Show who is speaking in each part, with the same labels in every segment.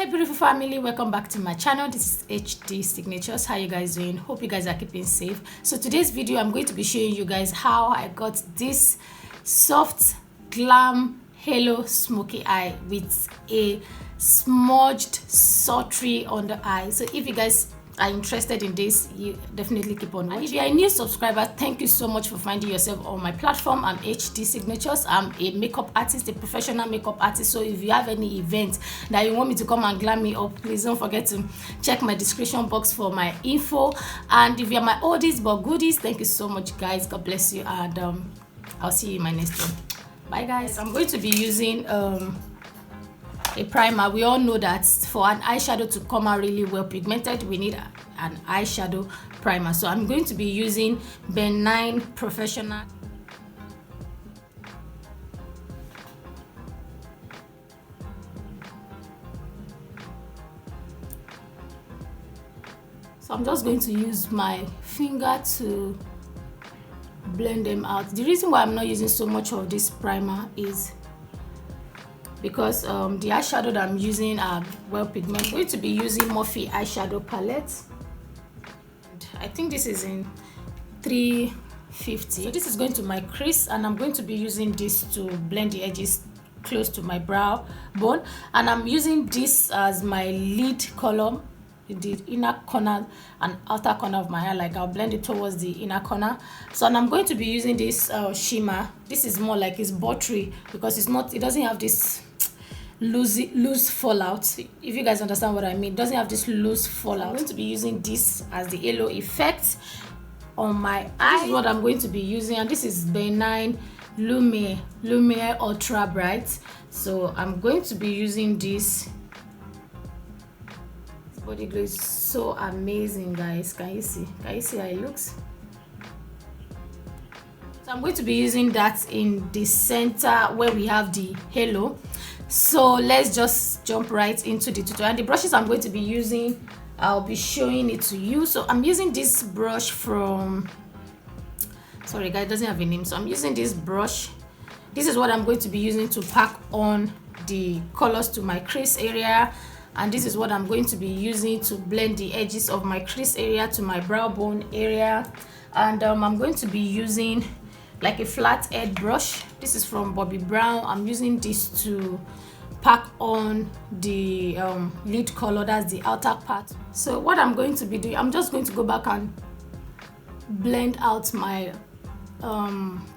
Speaker 1: beautiful family, welcome back to my channel. This is HD Signatures. How you guys doing? Hope you guys are keeping safe. So today's video I'm going to be showing you guys how I got this soft glam halo smoky eye with a smudged sultry under eye. So if you guys are interested in this, you definitely keep on watching. If you are a new subscriber, thank you so much for finding yourself on my platform. I'm HD Signatures. I'm a makeup artist, a professional makeup artist. So if you have any event that you want me to come and glam me up, please don't forget to check my description box for my info. And if you're my oldies but goodies, thank you so much guys. God bless you, and I'll see you in my next one. Bye guys. I'm going to be using a primer. We all know that for an eyeshadow to come out really well pigmented, we need an eyeshadow primer. So I'm going to be using Benign Professional. So I'm just going to use my finger to blend them out. The reason why I'm not using so much of this primer is because the eyeshadow that I'm using are well pigmented. I'm going to be using Morphe eyeshadow palette. I think this is in 350. So this is going to my crease, and I'm going to be using this to blend the edges close to my brow bone. And I'm using this as my lead color in the inner corner and outer corner of my eye. Like I'll blend it towards the inner corner. So, and I'm going to be using this shimmer. This is more like it's buttery because it doesn't have this loose fallout. If you guys understand what I mean, it doesn't have this loose fallout. I'm going to be using this as the halo effect on my eye. This is what I'm going to be using, and this is Benign Lumiere Ultra Bright. So I'm going to be using this. This body glow is so amazing guys. Can you see how it looks? So I'm going to be using that in the center where we have the halo. So let's just jump right into the tutorial. And the brushes I'm going to be using, I'll be showing it to you. So I'm using this brush from, sorry guys, it doesn't have a name. So I'm using this brush. This is what I'm going to be using to pack on the colors to my crease area, and this is what I'm going to be using to blend the edges of my crease area to my brow bone area. And I'm going to be using like a flat head brush. This is from Bobbi Brown. I'm using this to pack on the lid color, that's the outer part. So what I'm going to be doing, I'm just going to go back and blend out my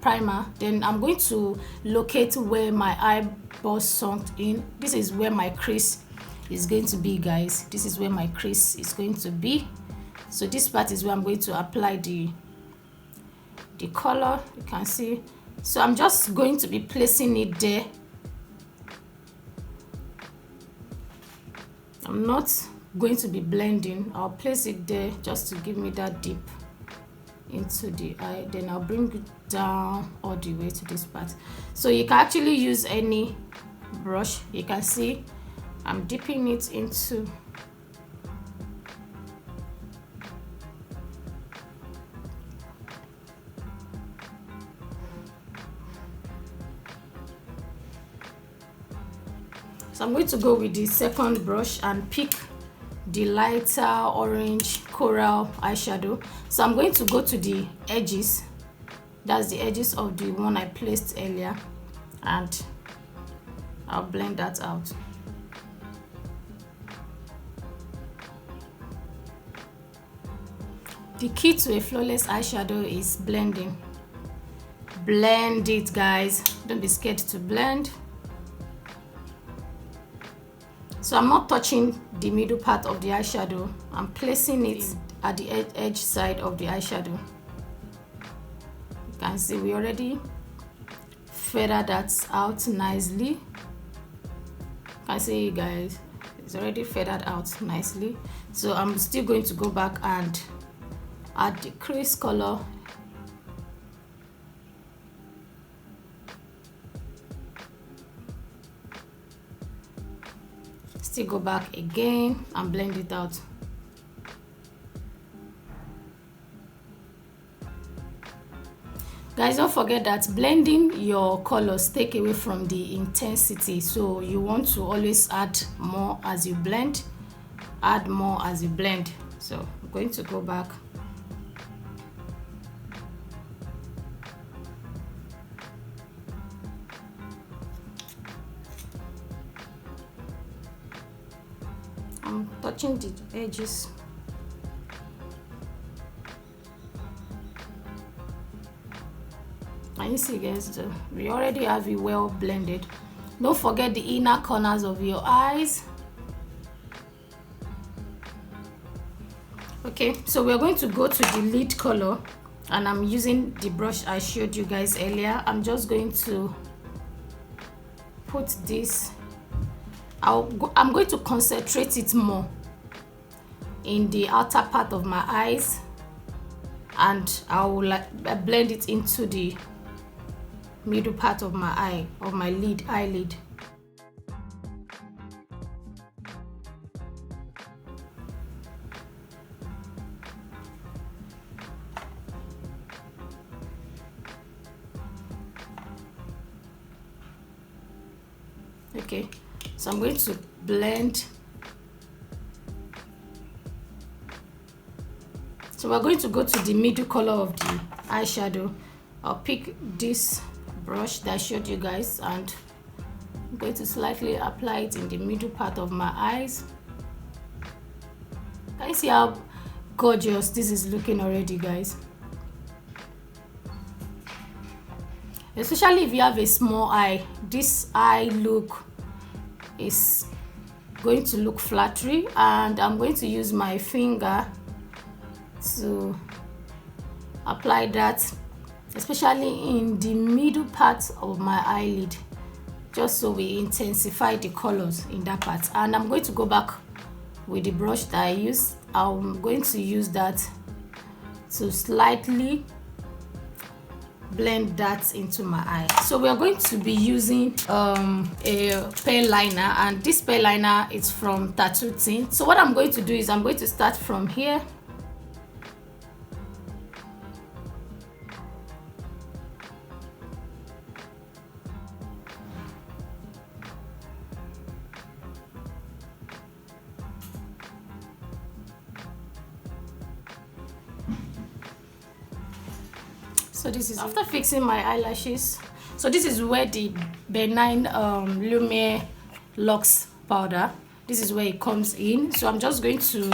Speaker 1: primer. Then I'm going to locate where my eyeball sunk in. This is where my crease is going to be guys. This is where my crease is going to be. So this part is where I'm going to apply the color, you can see. So I'm just going to be placing it there. I'm not going to be blending. I'll place it there just to give me that dip into the eye. Then I'll bring it down all the way to this part. So you can actually use any brush. You can see I'm dipping it into So I'm going to go with the second brush and pick the lighter orange coral eyeshadow. So I'm going to go to the edges, that's the edges of the one I placed earlier, and I'll blend that out. The key to a flawless eyeshadow is blending. Blend it guys, don't be scared to blend. So I'm not touching the middle part of the eyeshadow. I'm placing it at the edge side of the eyeshadow. You can see we already feathered that out nicely. You can see guys, it's already feathered out nicely. So I'm still going to go back and add the crease color. Still go back again and blend it out. Guys, don't forget that blending your colors take away from the intensity, so you want to always add more as you blend. Add more as you blend. So I'm going to go back. I'm touching the edges. And you see, guys, we already have it well blended. Don't forget the inner corners of your eyes. Okay, so we're going to go to the lid color, and I'm using the brush I showed you guys earlier. I'm just going to put this. I'm going to concentrate it more in the outer part of my eyes, and I will blend it into the middle part of my eye, of my eyelid. Okay, so I'm going to blend. So we're going to go to the middle color of the eyeshadow. I'll pick this brush that I showed you guys, and I'm going to slightly apply it in the middle part of my eyes. Can you see how gorgeous this is looking already, guys? Especially if you have a small eye, this eye look is going to look flattery, and I'm going to use my finger to apply that, especially in the middle part of my eyelid, just so we intensify the colors in that part. And I'm going to go back with the brush that I used. I'm going to use that to slightly blend that into my eye. So we are going to be using a pen liner, and this pen liner is from Tattootint. So what I'm going to do is I'm going to start from here. So this is after fixing my eyelashes. So this is where the benign Lumiere Luxe powder, this is where it comes in. So I'm just going to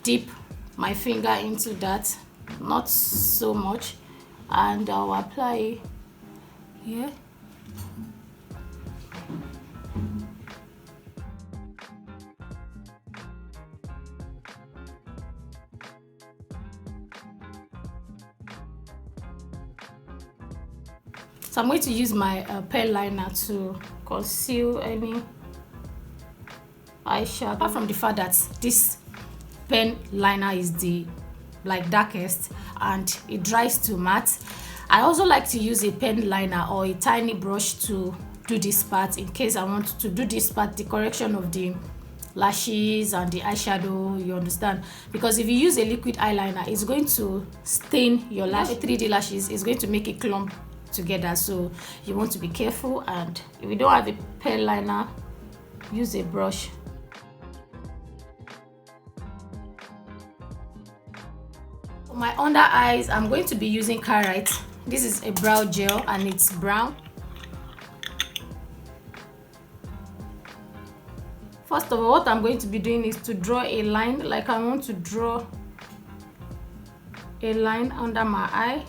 Speaker 1: dip my finger into that, not so much, and I'll apply here. So I'm going to use my pen liner to conceal any eyeshadow. Apart from the fact that this pen liner is the darkest and it dries to matte, I also like to use a pen liner or a tiny brush to do this part, in case I want to do this part, the correction of the lashes and the eyeshadow, you understand? Because if you use a liquid eyeliner, it's going to stain your lash. 3D lashes is going to make it clump together, so you want to be careful. And if you don't have a pen liner, use a brush. For my under eyes, I'm going to be using Carrot. This is a brow gel and it's brown. First of all, what I'm going to be doing is to draw a line. Like, I want to draw a line under my eye.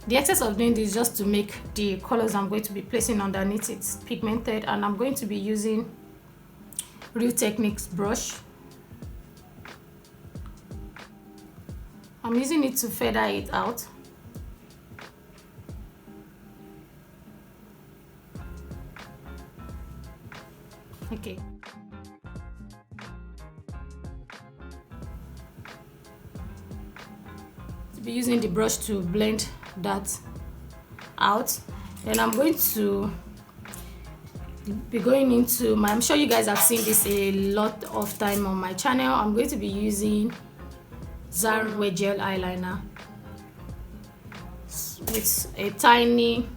Speaker 1: The excess of doing this is just to make the colors I'm going to be placing underneath it pigmented, and I'm going to be using Real Techniques brush. I'm using it to feather it out. Okay. To be using the brush to blend that out. Then I'm going to be going into my, I'm sure you guys have seen this a lot of time on my channel. I'm going to be using Zara gel eyeliner with a tiny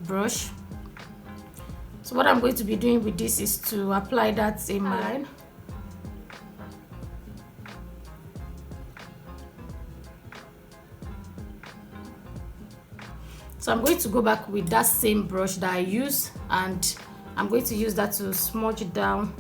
Speaker 1: brush. So what I'm going to be doing with this is to apply that in my line. So I'm going to go back with that same brush that I used, and I'm going to use that to smudge it down.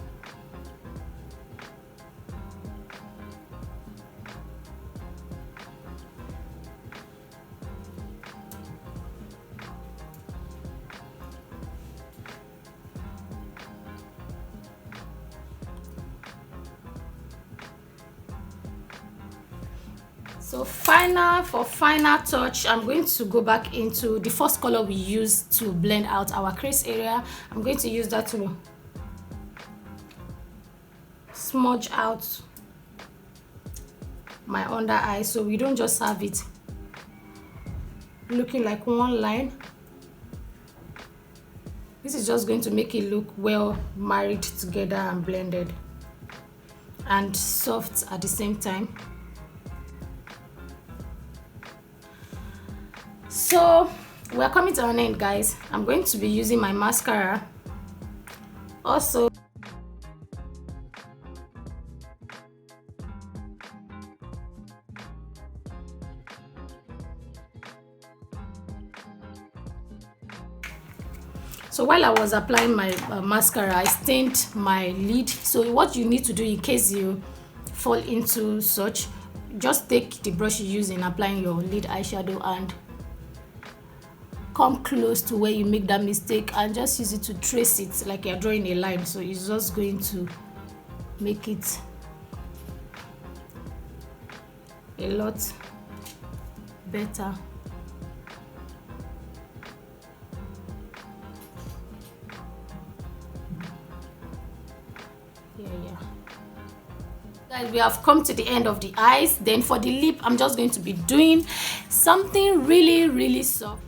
Speaker 1: So for final touch, I'm going to go back into the first color we used to blend out our crease area. I'm going to use that to smudge out my under eye, so we don't just have it looking like one line. This is just going to make it look well married together and blended and soft at the same time. So we're coming to an end, guys. I'm going to be using my mascara also. So while I was applying my mascara, I stained my lid. So what you need to do in case you fall into such, just take the brush you use in applying your lid eyeshadow and come close to where you make that mistake and just use it to trace it like you're drawing a line. So it's just going to make it a lot better. Guys, we have come to the end of the eyes. Then for the lip, I'm just going to be doing something really soft.